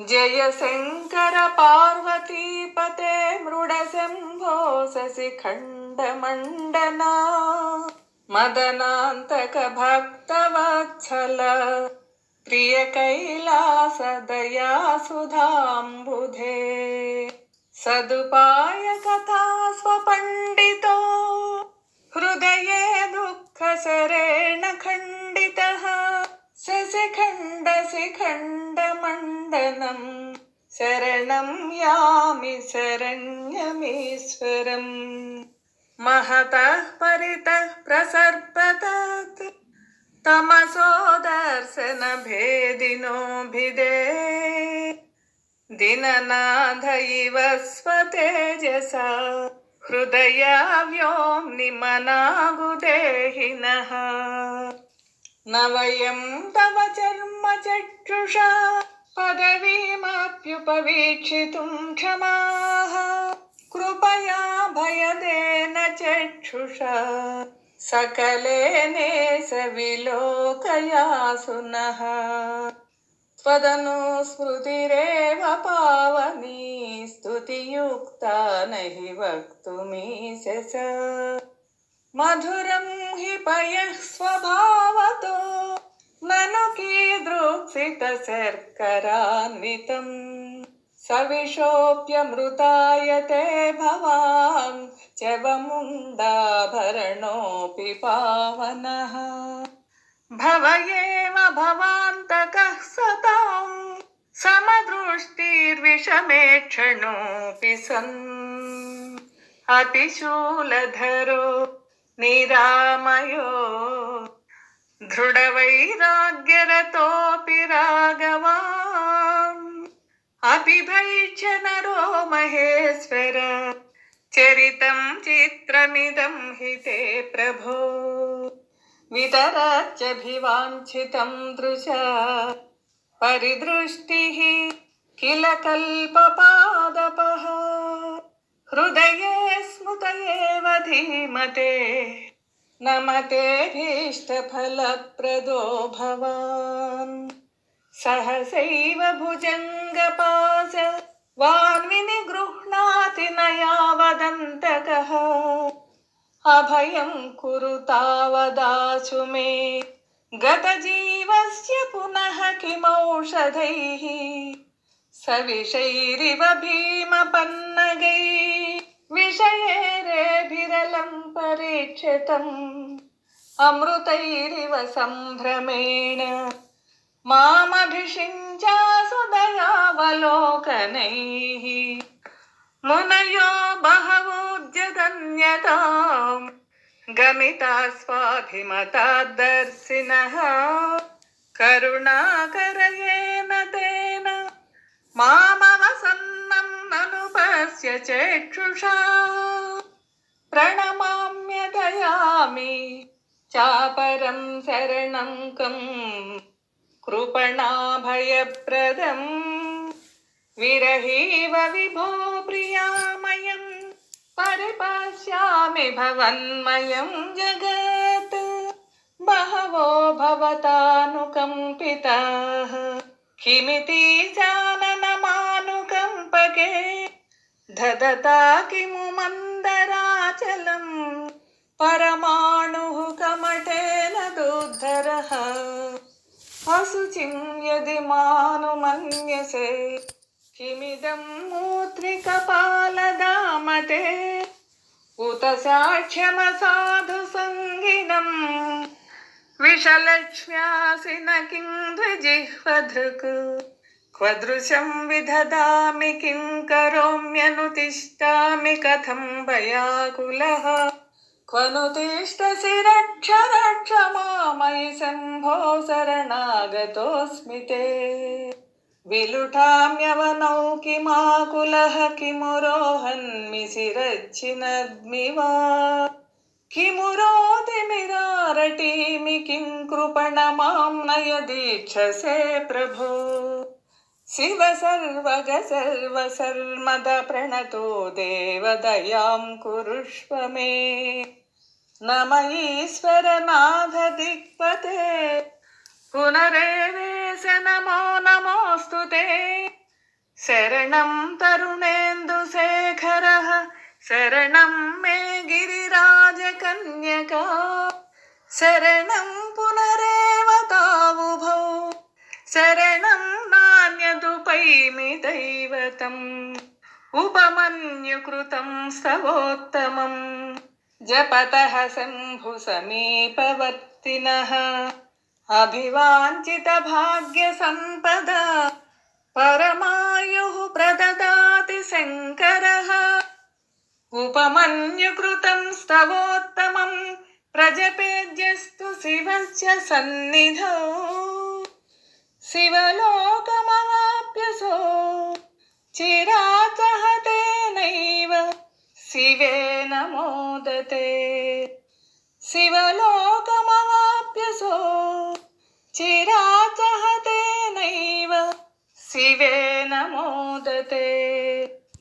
जय शङ्कर पार्वतीपते मृडशम्भो शशिखण्डमण्डना मदनान्तक भक्तवत्सल प्रिय कैलास दया सुधाम्बुधे सदुपाय कथा स्वपण्डितो हृदये दुःखसरेण खण्डितः शशिखण्डशिखण्डमण्डनं शरणं यामि शरण्यमीश्वरम् महतः परितः प्रसर्पतत् तमसो दर्शनभेदिनोऽभिधे दिननाथ इव स्वतेजसा हृदयाव्योम्निमनागुदेहिनः न वयं तव चर्मचक्षुषा पदवीमप्युपवीक्षितुं क्षमाः कृपया भयदेन चक्षुषा सकलेनेश विलोकयासु नः त्वदनुस्मृतिरेव पावनी स्तुतियुक्ता न हि वक्तुमीशस मधुरं हि पयः स्वभावतो ननु कीदृक्सितशर्करान्वितम् सविशोऽप्यमृतायते भवान् च्यवमुण्डाभरणोऽपि पावनः भव एव भवान्तकः सतां समदृष्टिर्विषमेक्षणोऽपि सन् अपि शूलधरो निरामयो दृढवैराग्यरतोऽपि राघवान् अभिभैक्ष्य नरो महेश्वर चरितं चित्रमिदं हि ते प्रभो वितरत्यभिवाञ्छितं दृशा परिदृष्टिः किल कल्पपादपः हृदये स्मृत एव धीमते नमतेऽभीष्टफलप्रदो भवान् सहसैव भुजङ्गपाश वान्विनिगृह्णाति न यावदन्तकः अभयं कुरु तावदाशु मे गतजीवस्य पुनः किमौषधैः सविषैरिव भीमपन्नगैः विषयेरेभिरलं परीक्षितम् अमृतैरिव सम्भ्रमेण मामभिषिञ्चासु दयावलोकनैः मुनयो बहवोऽद्यतन्यताम् गमिता स्वाभिमताद्दर्शिनः करुणाकरयेन तेन मामवसन्नं ननु पश्य चक्षुषा प्रणमाम्य दयामि चापरं शरणं कम् कृपणाभयप्रदम् विरहीव विभो प्रियामयं परिपश्यामि भवन्मयं जगत् बहवो भवतानुकम्पिताः किमिति जाननमानुकम्पके ददता किमु मन्दराचलं परमाणुः कमटेन दुद्धरः अशुचिं यदि मानुमन्यसे किमिदं मूत्रिकपालदामते उत साक्ष्यमसाधु सङ्गिनम् विषलक्ष्म्यासि न किं द्विजिह्वधृक् क्वदृशं विदधामि किं करोम्यनुतिष्ठामि कथं भयाकुलः क्वनु तिष्ठसि रक्ष रक्ष मामयि शम्भो शरणागतोऽस्मि ते विलुठाम्यवनौ किमाकुलः किमु रोहन्मि शिरच्छिनद्मि वा किमु रोदिमिरारटीमि किं कृपणमां नयदीक्षसे प्रभो शिव सर्वग सर्वसर्मद प्रणतो देवदयां कुरुष्व मे नम ईश्वरनाथ दिक्पते पुनरेवेश नमो नमोऽस्तु ते శరణం తరుణేందుశేఖరः శరణం మే గిరిరాజకన్యకా శరణం పునరేవ తావుభౌ శరణం నాన్యదుపైమి దైవతం ఉపమన్యుకృతం స్తవోత్తమం జపతః శంభు సమీపవర్తినః అభివాంఛిత భాగ్య సంపద పరమాయుః ప్రదదాతి శంకరః ఉపమన్యుకృతం స్తవోత్తమం ప్రజపేద్యస్తు శివస్య సన్నిధౌ శివలోకమవాప్యసో చిరాత్ సహ తేనైవ శివేన మోదతే శివలోకమవాప్యసో చిరాత్ సహ తేనైవ శివేన మోదతే